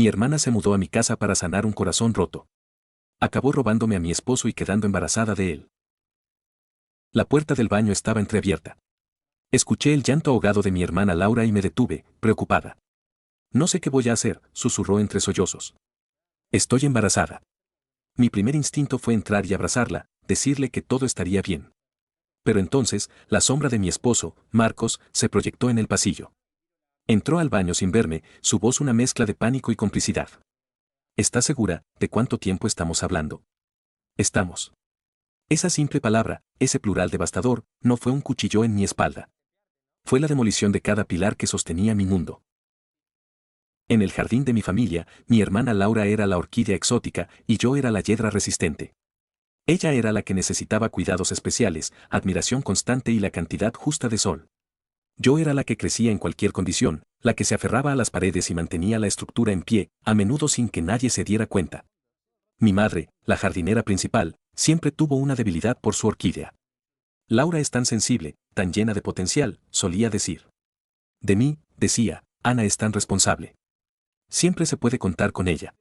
Mi hermana se mudó a mi casa para sanar un corazón roto. Acabó robándome a mi esposo y quedando embarazada de él. La puerta del baño estaba entreabierta. Escuché el llanto ahogado de mi hermana Laura y me detuve, preocupada. No sé qué voy a hacer, susurró entre sollozos. Estoy embarazada. Mi primer instinto fue entrar y abrazarla, decirle que todo estaría bien. Pero entonces, la sombra de mi esposo, Marcos, se proyectó en el pasillo. Entró al baño sin verme, su voz una mezcla de pánico y complicidad. ¿Estás segura de cuánto tiempo estamos hablando? Estamos. Esa simple palabra, ese plural devastador, no fue un cuchillo en mi espalda. Fue la demolición de cada pilar que sostenía mi mundo. En el jardín de mi familia, mi hermana Laura era la orquídea exótica y yo era la hiedra resistente. Ella era la que necesitaba cuidados especiales, admiración constante y la cantidad justa de sol. Yo era la que crecía en cualquier condición, la que se aferraba a las paredes y mantenía la estructura en pie, a menudo sin que nadie se diera cuenta. Mi madre, la jardinera principal, siempre tuvo una debilidad por su orquídea. Laura es tan sensible, tan llena de potencial, solía decir. De mí, decía, Ana es tan responsable. Siempre se puede contar con ella.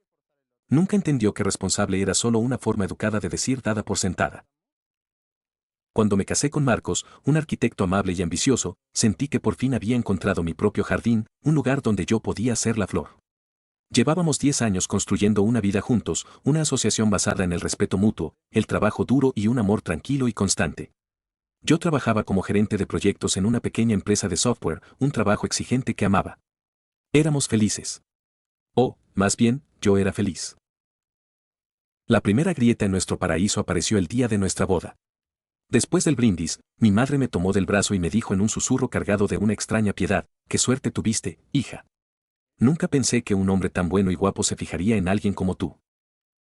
Nunca entendió que responsable era solo una forma educada de decir dada por sentada. Cuando me casé con Marcos, un arquitecto amable y ambicioso, sentí que por fin había encontrado mi propio jardín, un lugar donde yo podía ser la flor. Llevábamos 10 años construyendo una vida juntos, una asociación basada en el respeto mutuo, el trabajo duro y un amor tranquilo y constante. Yo trabajaba como gerente de proyectos en una pequeña empresa de software, un trabajo exigente que amaba. Éramos felices. O, más bien, yo era feliz. La primera grieta en nuestro paraíso apareció el día de nuestra boda. Después del brindis, mi madre me tomó del brazo y me dijo en un susurro cargado de una extraña piedad, «Qué suerte tuviste, hija. Nunca pensé que un hombre tan bueno y guapo se fijaría en alguien como tú».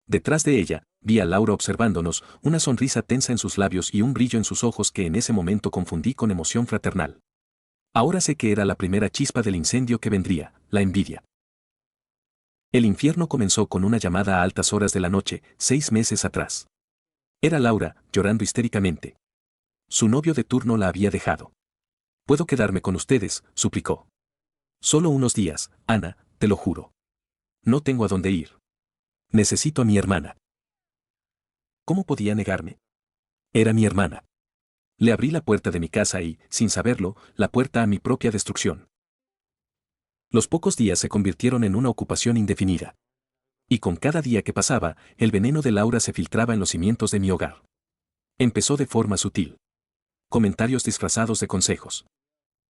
Detrás de ella, vi a Laura observándonos, una sonrisa tensa en sus labios y un brillo en sus ojos que en ese momento confundí con emoción fraternal. Ahora sé que era la primera chispa del incendio que vendría, la envidia. El infierno comenzó con una llamada a altas horas de la noche, 6 meses atrás. Era Laura, llorando histéricamente. Su novio de turno la había dejado. «Puedo quedarme con ustedes», suplicó. «Solo unos días, Ana, te lo juro. No tengo a dónde ir. Necesito a mi hermana». ¿Cómo podía negarme? Era mi hermana. Le abrí la puerta de mi casa y, sin saberlo, la puerta a mi propia destrucción. Los pocos días se convirtieron en una ocupación indefinida. Y con cada día que pasaba, el veneno de Laura se filtraba en los cimientos de mi hogar. Empezó de forma sutil. Comentarios disfrazados de consejos.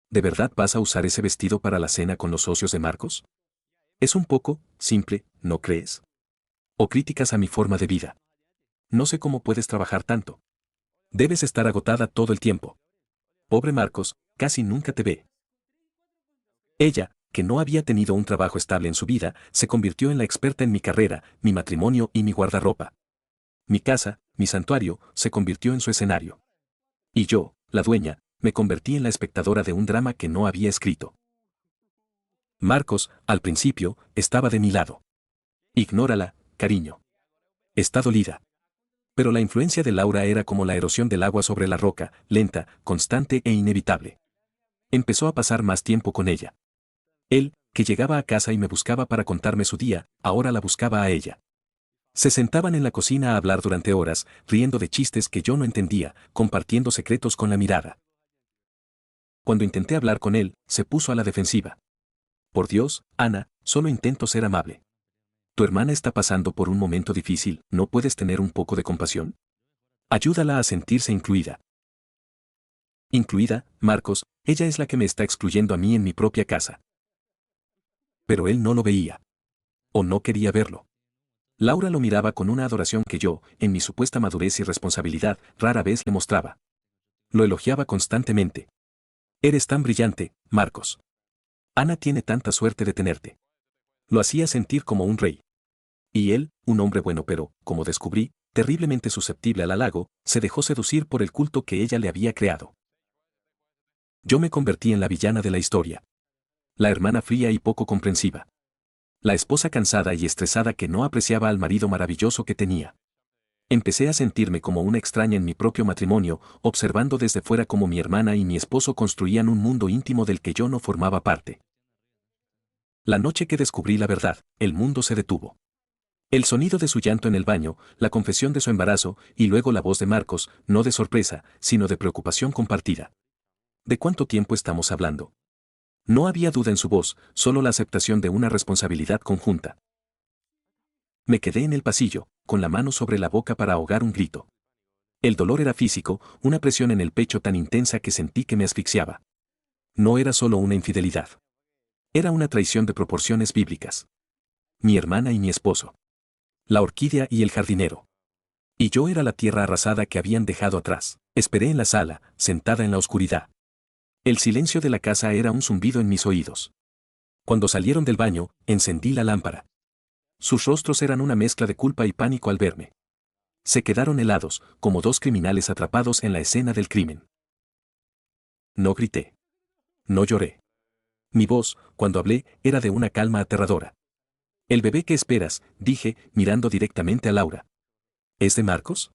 ¿De verdad vas a usar ese vestido para la cena con los socios de Marcos? Es un poco simple, ¿no crees? O críticas a mi forma de vida. No sé cómo puedes trabajar tanto. Debes estar agotada todo el tiempo. Pobre Marcos, casi nunca te ve. Ella, que no había tenido un trabajo estable en su vida, se convirtió en la experta en mi carrera, mi matrimonio y mi guardarropa. Mi casa, mi santuario, se convirtió en su escenario. Y yo, la dueña, me convertí en la espectadora de un drama que no había escrito. Marcos, al principio, estaba de mi lado. Ignórala, cariño. Está dolida. Pero la influencia de Laura era como la erosión del agua sobre la roca, lenta, constante e inevitable. Empezó a pasar más tiempo con ella. Él, que llegaba a casa y me buscaba para contarme su día, ahora la buscaba a ella. Se sentaban en la cocina a hablar durante horas, riendo de chistes que yo no entendía, compartiendo secretos con la mirada. Cuando intenté hablar con él, se puso a la defensiva. Por Dios, Ana, solo intento ser amable. Tu hermana está pasando por un momento difícil, ¿no puedes tener un poco de compasión? Ayúdala a sentirse incluida. Incluida, Marcos, ella es la que me está excluyendo a mí en mi propia casa. Pero él no lo veía. O no quería verlo. Laura lo miraba con una adoración que yo, en mi supuesta madurez y responsabilidad, rara vez le mostraba. Lo elogiaba constantemente. Eres tan brillante, Marcos. Ana tiene tanta suerte de tenerte. Lo hacía sentir como un rey. Y él, un hombre bueno pero, como descubrí, terriblemente susceptible al halago, se dejó seducir por el culto que ella le había creado. Yo me convertí en la villana de la historia. La hermana fría y poco comprensiva. La esposa cansada y estresada que no apreciaba al marido maravilloso que tenía. Empecé a sentirme como una extraña en mi propio matrimonio, observando desde fuera cómo mi hermana y mi esposo construían un mundo íntimo del que yo no formaba parte. La noche que descubrí la verdad, el mundo se detuvo. El sonido de su llanto en el baño, la confesión de su embarazo, y luego la voz de Marcos, no de sorpresa, sino de preocupación compartida. ¿De cuánto tiempo estamos hablando? No había duda en su voz, solo la aceptación de una responsabilidad conjunta. Me quedé en el pasillo, con la mano sobre la boca para ahogar un grito. El dolor era físico, una presión en el pecho tan intensa que sentí que me asfixiaba. No era solo una infidelidad. Era una traición de proporciones bíblicas. Mi hermana y mi esposo. La orquídea y el jardinero. Y yo era la tierra arrasada que habían dejado atrás. Esperé en la sala, sentada en la oscuridad. El silencio de la casa era un zumbido en mis oídos. Cuando salieron del baño, encendí la lámpara. Sus rostros eran una mezcla de culpa y pánico al verme. Se quedaron helados, como dos criminales atrapados en la escena del crimen. No grité. No lloré. Mi voz, cuando hablé, era de una calma aterradora. El bebé que esperas, dije, mirando directamente a Laura. ¿Es de Marcos?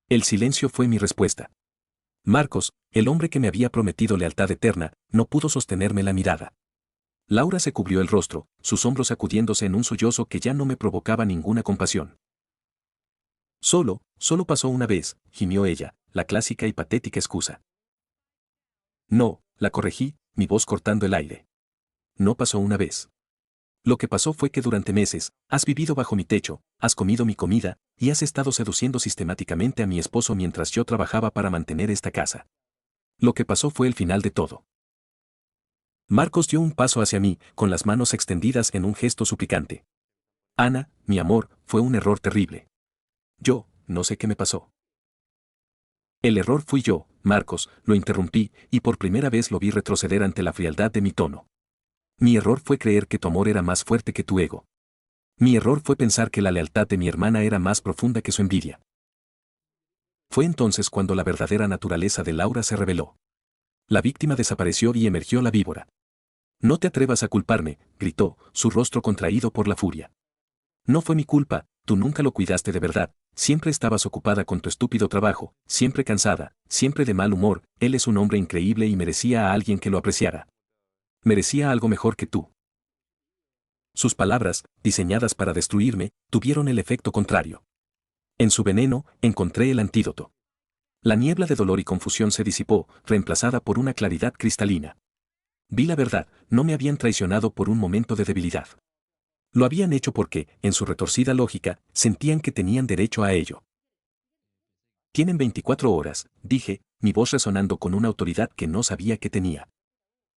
El silencio fue mi respuesta. Marcos, el hombre que me había prometido lealtad eterna, no pudo sostenerme la mirada. Laura se cubrió el rostro, sus hombros sacudiéndose en un sollozo que ya no me provocaba ninguna compasión. Solo pasó una vez, gimió ella, la clásica y patética excusa. No, la corregí, mi voz cortando el aire. No pasó una vez. Lo que pasó fue que durante meses, has vivido bajo mi techo, has comido mi comida, y has estado seduciendo sistemáticamente a mi esposo mientras yo trabajaba para mantener esta casa. Lo que pasó fue el final de todo. Marcos dio un paso hacia mí, con las manos extendidas en un gesto suplicante. Ana, mi amor, fue un error terrible. Yo, no sé qué me pasó. El error fui yo, Marcos, lo interrumpí, y por primera vez lo vi retroceder ante la frialdad de mi tono. Mi error fue creer que tu amor era más fuerte que tu ego. Mi error fue pensar que la lealtad de mi hermana era más profunda que su envidia. Fue entonces cuando la verdadera naturaleza de Laura se reveló. La víctima desapareció y emergió la víbora. No te atrevas a culparme, gritó, su rostro contraído por la furia. No fue mi culpa, tú nunca lo cuidaste de verdad, siempre estabas ocupada con tu estúpido trabajo, siempre cansada, siempre de mal humor, él es un hombre increíble y merecía a alguien que lo apreciara. Merecía algo mejor que tú. Sus palabras, diseñadas para destruirme, tuvieron el efecto contrario. En su veneno, encontré el antídoto. La niebla de dolor y confusión se disipó, reemplazada por una claridad cristalina. Vi la verdad, no me habían traicionado por un momento de debilidad. Lo habían hecho porque, en su retorcida lógica, sentían que tenían derecho a ello. Tienen 24 horas, dije, mi voz resonando con una autoridad que no sabía que tenía.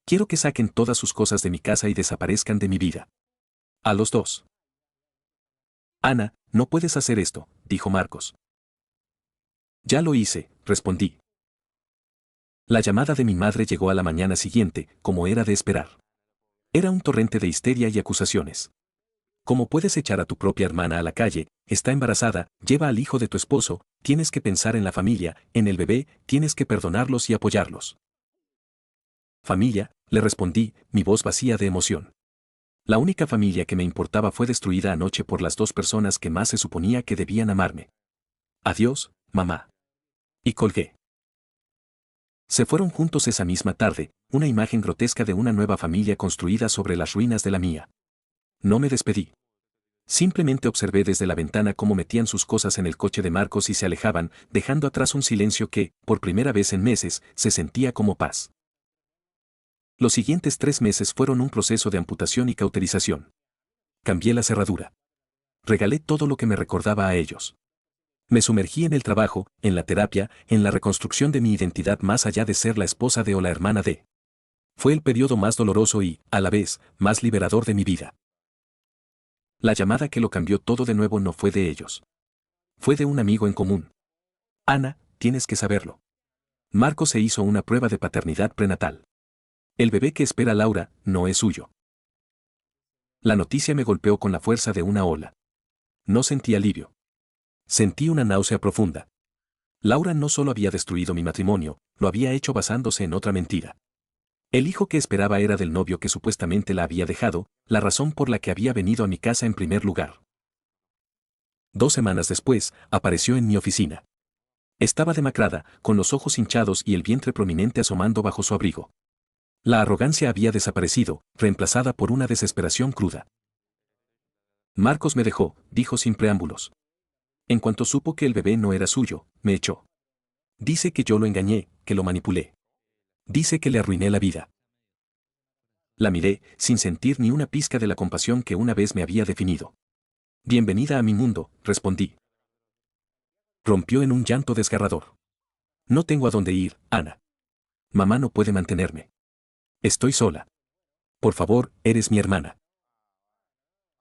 Quiero que saquen todas sus cosas de mi casa y desaparezcan de mi vida. A los dos. Ana, no puedes hacer esto, dijo Marcos. Ya lo hice, respondí. La llamada de mi madre llegó a la mañana siguiente, como era de esperar. Era un torrente de histeria y acusaciones. ¿Cómo puedes echar a tu propia hermana a la calle? Está embarazada, lleva al hijo de tu esposo, tienes que pensar en la familia, en el bebé, tienes que perdonarlos y apoyarlos. Familia, le respondí, mi voz vacía de emoción. La única familia que me importaba fue destruida anoche por las dos personas que más se suponía que debían amarme. Adiós, mamá. Y colgué. Se fueron juntos esa misma tarde, una imagen grotesca de una nueva familia construida sobre las ruinas de la mía. No me despedí. Simplemente observé desde la ventana cómo metían sus cosas en el coche de Marcos y se alejaban, dejando atrás un silencio que, por primera vez en meses, se sentía como paz. Los siguientes 3 meses fueron un proceso de amputación y cauterización. Cambié la cerradura. Regalé todo lo que me recordaba a ellos. Me sumergí en el trabajo, en la terapia, en la reconstrucción de mi identidad más allá de ser la esposa de o la hermana de. Fue el periodo más doloroso y, a la vez, más liberador de mi vida. La llamada que lo cambió todo de nuevo no fue de ellos. Fue de un amigo en común. Ana, tienes que saberlo. Marco se hizo una prueba de paternidad prenatal. El bebé que espera Laura no es suyo. La noticia me golpeó con la fuerza de una ola. No sentí alivio. Sentí una náusea profunda. Laura no solo había destruido mi matrimonio, lo había hecho basándose en otra mentira. El hijo que esperaba era del novio que supuestamente la había dejado, la razón por la que había venido a mi casa en primer lugar. 2 semanas después, apareció en mi oficina. Estaba demacrada, con los ojos hinchados y el vientre prominente asomando bajo su abrigo. La arrogancia había desaparecido, reemplazada por una desesperación cruda. Marcos me dejó, dijo sin preámbulos. En cuanto supo que el bebé no era suyo, me echó. Dice que yo lo engañé, que lo manipulé. Dice que le arruiné la vida. La miré, sin sentir ni una pizca de la compasión que una vez me había definido. Bienvenida a mi mundo, respondí. Rompió en un llanto desgarrador. No tengo a dónde ir, Ana. Mamá no puede mantenerme. Estoy sola. Por favor, eres mi hermana.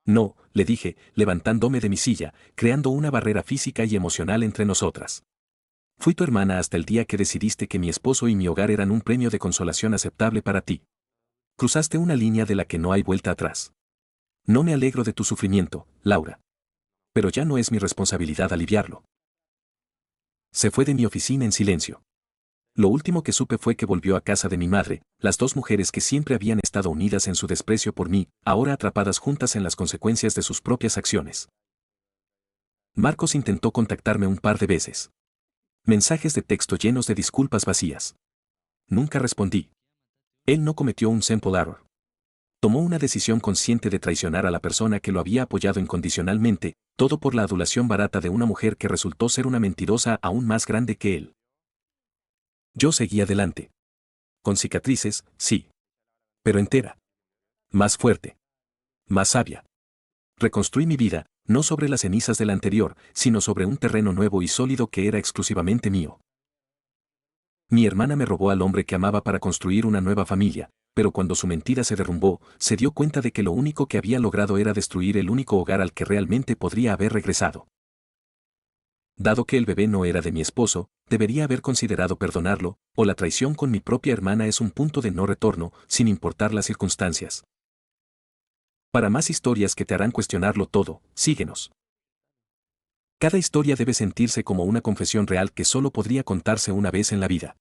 No, le dije, levantándome de mi silla, creando una barrera física y emocional entre nosotras. Fui tu hermana hasta el día que decidiste que mi esposo y mi hogar eran un premio de consolación aceptable para ti. Cruzaste una línea de la que no hay vuelta atrás. No me alegro de tu sufrimiento, Laura. Pero ya no es mi responsabilidad aliviarlo. Se fue de mi oficina en silencio. Lo último que supe fue que volvió a casa de mi madre, las dos mujeres que siempre habían estado unidas en su desprecio por mí, ahora atrapadas juntas en las consecuencias de sus propias acciones. Marcos intentó contactarme un par de veces. Mensajes de texto llenos de disculpas vacías. Nunca respondí. Él no cometió un simple error. Tomó una decisión consciente de traicionar a la persona que lo había apoyado incondicionalmente, todo por la adulación barata de una mujer que resultó ser una mentirosa aún más grande que él. Yo seguí adelante. Con cicatrices, sí. Pero entera. Más fuerte. Más sabia. Reconstruí mi vida, no sobre las cenizas de la anterior, sino sobre un terreno nuevo y sólido que era exclusivamente mío. Mi hermana me robó al hombre que amaba para construir una nueva familia, pero cuando su mentira se derrumbó, se dio cuenta de que lo único que había logrado era destruir el único hogar al que realmente podría haber regresado. Dado que el bebé no era de mi esposo, debería haber considerado perdonarlo, o la traición con mi propia hermana es un punto de no retorno, sin importar las circunstancias. Para más historias que te harán cuestionarlo todo, síguenos. Cada historia debe sentirse como una confesión real que solo podría contarse una vez en la vida.